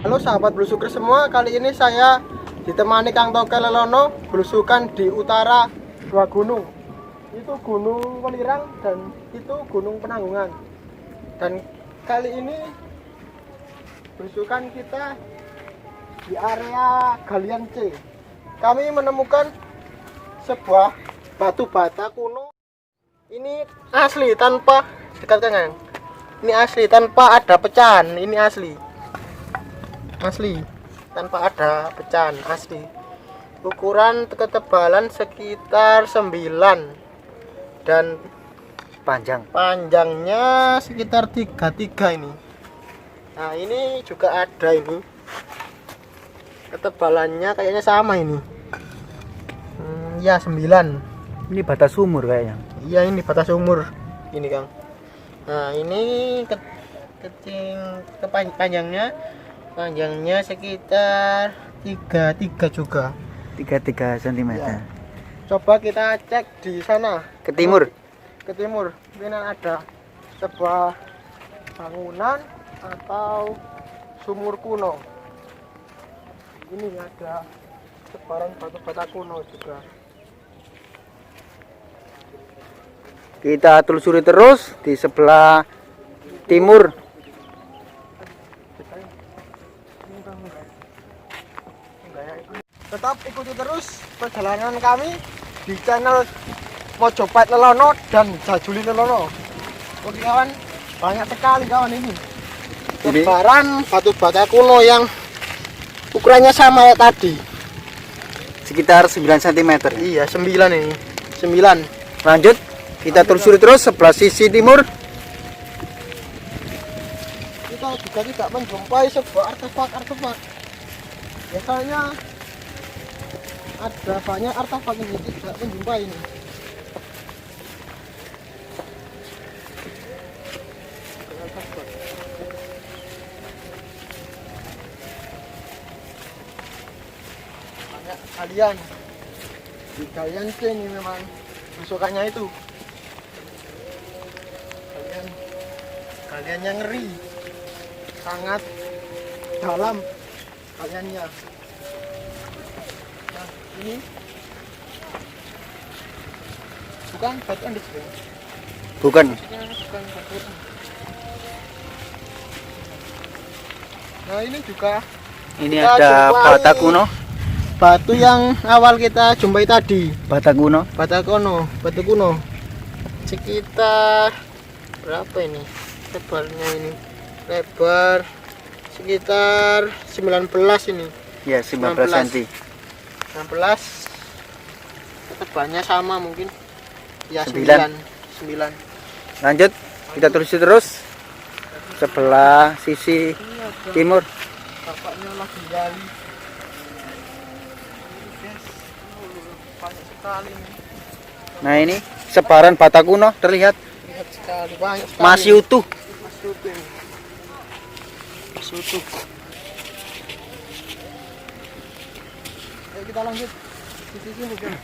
Halo sahabat blusuker semua, kali ini saya ditemani Kang Tokel Lelono belusukan di utara dua gunung. Itu Gunung Welirang dan itu Gunung Penanggungan. Dan kali ini belusukan kita di area galian C. Kami menemukan sebuah batu bata kuno. Ini asli tanpa dekat Kang. Ini asli tanpa ada pecahan, ini asli tanpa ada pecahan, asli. Ukuran ketebalan sekitar 9 dan panjangnya sekitar 33 ini. Nah, ini juga ada ini. Ketebalannya kayaknya sama ini. Ya 9. Ini batas sumur kayaknya. Iya, ini batas sumur. Ini, Kang. Nah, ini panjangnya sekitar 33 juga. 33 cm. Ya. Coba kita cek di sana Ke timur. Mungkin ada sebuah bangunan atau sumur kuno. Ini ada sebaran batu bata kuno juga. Kita telusuri terus di sebelah timur. Tetap ikuti terus perjalanan kami di channel Mojopahit Lelono dan Jajuli Lelono. Oke kawan, banyak sekali kawan ini. Sebaran batu bata kuno yang ukurannya sama ya tadi. Sekitar 9 cm. Iya, 9 ini. 9. Lanjut, kita telusuri terus sebelah sisi timur. Kita juga tidak menjumpai sebuah artefak. Biasanya ada banyak artefak ini, tidak menjumpai ini. Banyak kalian di kalian ini memang belusukannya itu. Kalian yang ngeri, sangat dalam kaliannya. Nah, ini bukan batu andis, Bukan. bukan batu. Nah, ini juga Ini kita ada jumpai bata kuno. batu yang awal kita jumpai tadi. Batu kuno. Batu kuno. Sekitar berapa ini? Lebarnya ini. Lebar sekitar 19 ini. Ya, 19 cm. 16. Tebalnya sama mungkin. Ya 9. 9. Lanjut, kita telusuri terus sebelah sisi timur. Bapaknya lagi gali. Guys, banyak sekali nih. Nah, ini sebaran bata kuno terlihat Lihat sekali, banyak sekali. masih utuh. Masih utuh. Masih utuh. Ayo kita lanjut. Di sini kan.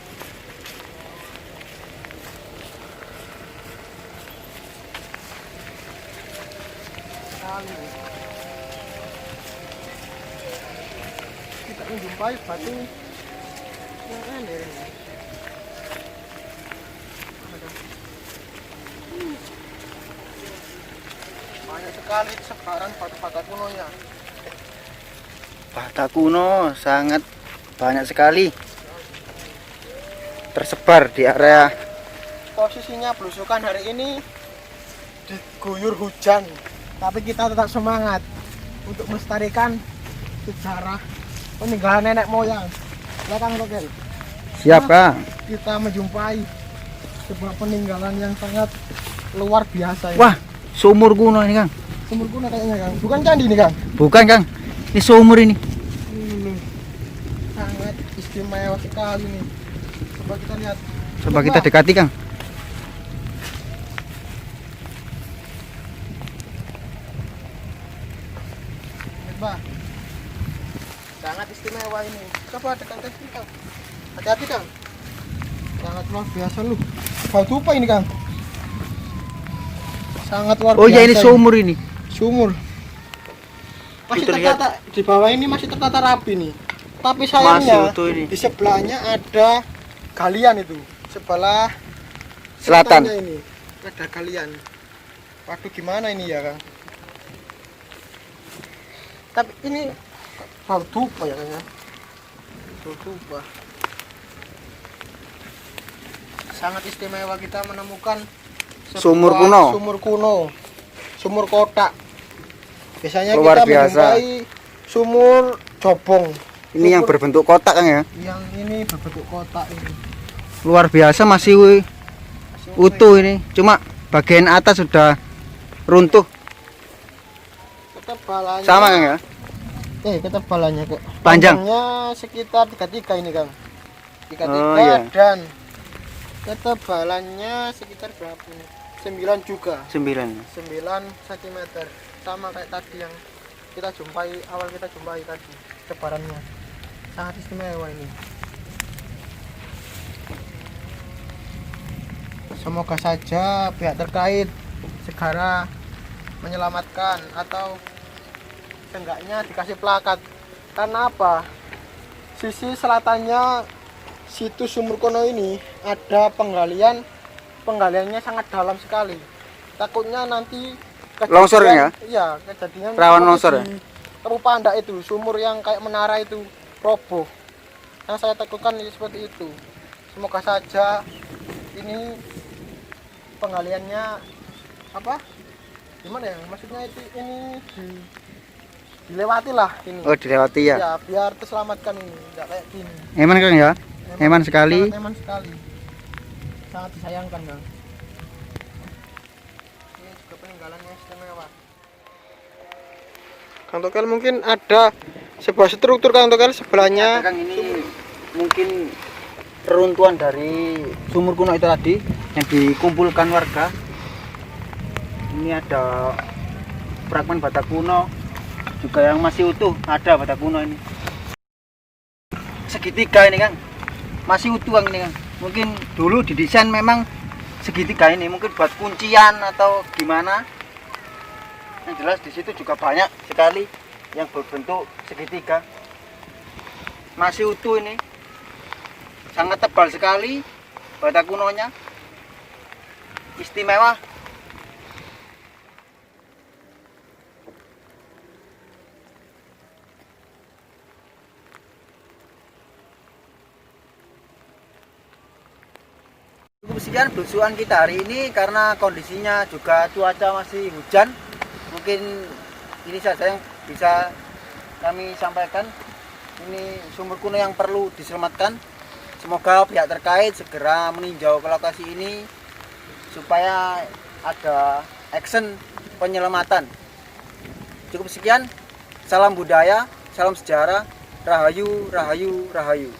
Sekali. Kita menjumpai batu yang aneh. Banyak sekali sebaran batu-bata kunonya. Bata kuno sangat banyak sekali tersebar di area. Posisinya belusukan hari ini diguyur hujan, tapi kita tetap semangat untuk melestarikan sejarah peninggalan nenek moyang. Ya Kang Tokel. Siap, Kang. Kita menjumpai sebuah peninggalan yang sangat luar biasa. Wah, sumur kuno ini, Kang. Sumur kuno kayaknya Kang. Bukan candi ini Kang. Bukan, Kang. Ini sumur ini. Ini sangat istimewa sekali nih. Coba kita lihat. Coba kita dekati, Kang. Coba. Sangat istimewa ini. Coba dekati Kang. Hati-hati Kang. Sangat luar biasa lu. Batu apa ini Kang? Sangat luar biasa. Oh ya, ini sumur ini. Sumur. Masih terlihat tertata di bawah ini masih tertata rapi nih. Tapi masih sayangnya utuh ini. di sebelahnya ada galian itu. Sebelah Selatan. selatannya ini ada galian. Waduh gimana ini ya Kang? Tapi ini bau dupa ya kayaknya. Bau dupa. Sangat istimewa kita menemukan sebuah Sumur kuno. Sumur kuno. Sumur kotak. Biasanya Luar kita biasa. menjumpai sumur jobong. Ini yang Sumur berbentuk kotak Kang ya. yang ini berbentuk kotak ini. Luar biasa masih Masih utuh ini. Cuma bagian atas sudah runtuh. Ketebalannya Sama Kang ya. ketebalannya kok. Panjang. Panjangnya sekitar 33 ini Kang. 33 Oh, iya. dan ketebalannya sekitar berapa nih? 9 juga. 9. 9 cm. Sama kayak tadi yang kita jumpai awal kita jumpai tadi. Ketebalannya sangat istimewa ini. Semoga saja pihak terkait segera menyelamatkan atau seenggaknya dikasih plakat. Karena apa? Sisi selatannya situs sumur kuno ini ada penggaliannya sangat dalam sekali. Takutnya nanti Longsor ya? Iya, kejadian Rawan seperti longsor ya? di Tepu Pandak itu, sumur yang kayak menara itu roboh. Yang saya takutkan seperti itu. Semoga saja ini penggaliannya apa? Gimana ya? Maksudnya itu ini dilewati lah ini. Oh, dilewati ya. Ya, biar terselamatkan ini, enggak kayak gini. Eman Kang ya. Eman sekali. Sangat eman sekali. Sangat disayangkan, Bang. Ini juga peninggalannya istimewa. Kang Tokel mungkin ada sebuah struktur Kang Tokel sebelahnya. Kang ini mungkin reruntuhan dari sumur kuno itu tadi yang dikumpulkan warga. Ini ada fragmen bata kuno juga yang masih utuh, ada bata kuno ini. Segitiga ini Kang. Masih utuh Kang ini Kang. Mungkin dulu didesain memang segitiga ini mungkin buat kuncian atau gimana. Yang jelas di situ juga banyak sekali yang berbentuk segitiga. Masih utuh ini. Sangat tebal sekali bata kunonya. Istimewa. Cukup sekian belusuan kita hari ini karena kondisinya juga cuaca masih hujan. Mungkin ini saja yang bisa kami sampaikan. Ini sumur kuno yang perlu diselamatkan. Semoga pihak terkait segera meninjau ke lokasi ini supaya ada action penyelamatan. Cukup sekian. Salam budaya, salam sejarah. Rahayu, rahayu, rahayu.